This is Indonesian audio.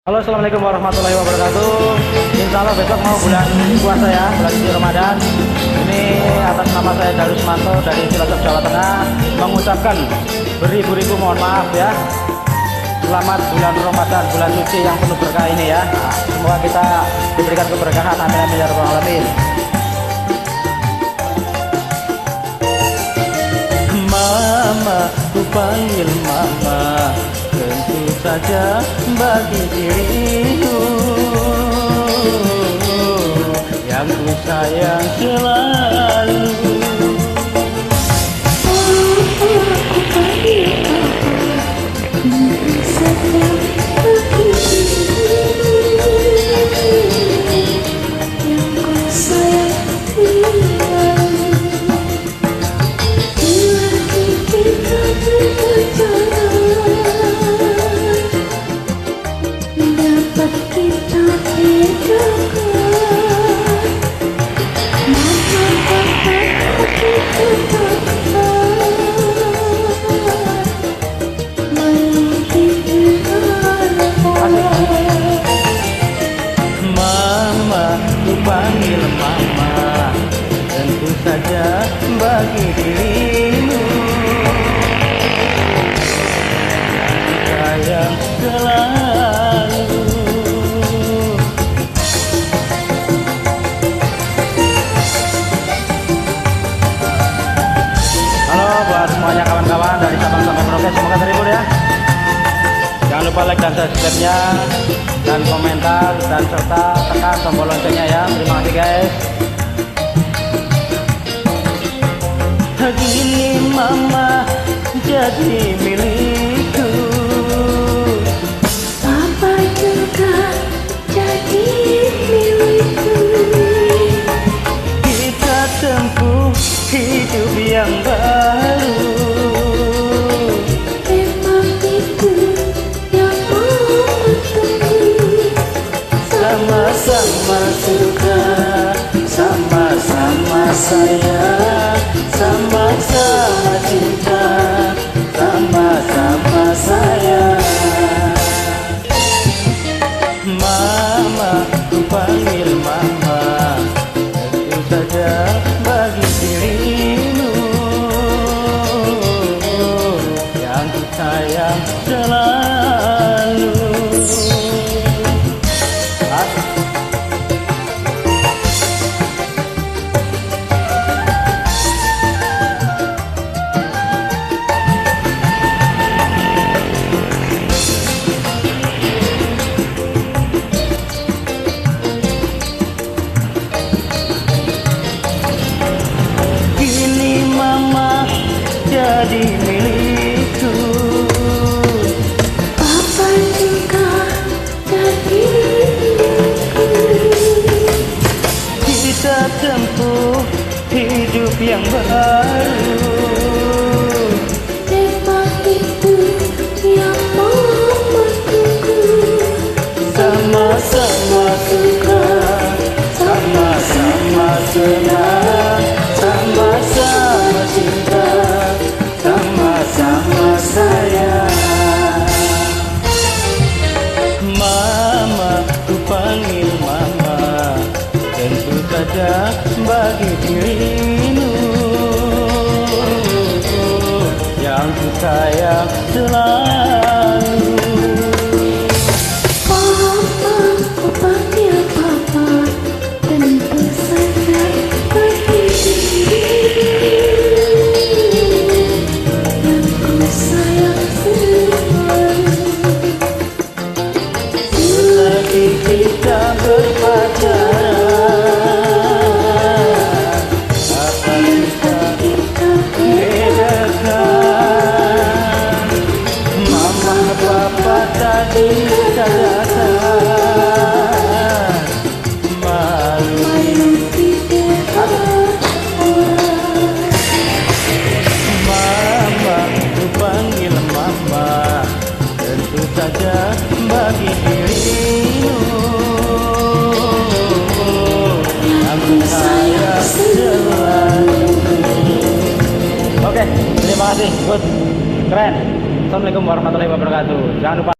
Halo, assalamualaikum warahmatullahi wabarakatuh. Insya Allah besok mau bulan puasa ya, bulan suci Ramadan. Ini atas nama saya Darusmanto dari Cilacap, Jawa Tengah, mengucapkan beribu-ribu mohon maaf ya. Selamat bulan Ramadan, bulan suci yang penuh berkah ini ya. Semoga kita diberikan keberkahan, amin amin ya rabbal alamin. Mama, ku panggil mama, tentu saja bagi dirimu yang ku sayang selalu. Aku panggil tentu saja bagi dirimu yang ku sayang selalu. Dapat kita bedakan, mama dapat kita takkan melebihi harapan. Mama, ku panggil mama, tentu saja bagi dirimu sayang selalu. Halo buat semuanya kawan-kawan dari Sabang sampai Merauke, semoga terhibur ya. Jangan lupa like dan subscribe-nya, dan komentar, dan serta tekan tombol loncengnya ya. Terima kasih guys. Gini mama jadi milikku, Papa juga jadi milikku. kita tempuh hidup yang baru. Memang itu yang mama tunggu. Sama-sama suka, sama-sama sayang, sama-sama cinta, sama-sama sayang. Mama, ku panggil mama, tentu saja bagi dirimu yang ku sayang selalu. Kini mama jadi milikku, Papa juga jadi milikku. kita tempuh hidup yang baru. Memang itu yang mama tunggu. Sama-sama suka, sama-sama senang, sama-sama cinta, sama-sama sayang. Mama, ku panggil mama, tentu saja bagi dirimu yang ku sayang selalu. Papa, ku panggil Papa, tentu saja bagi dirimu yang ku sayang selalu. Selagi kita berpacaran, apa bisa Kita bedakan? Mama papa tadi katakan malu. Mama, ku panggil mama, tentu saja bagi dirimu aku sayang selalu. Oke, terima kasih, good, keren. Assalamualaikum warahmatullahi wabarakatuh. Jangan lupa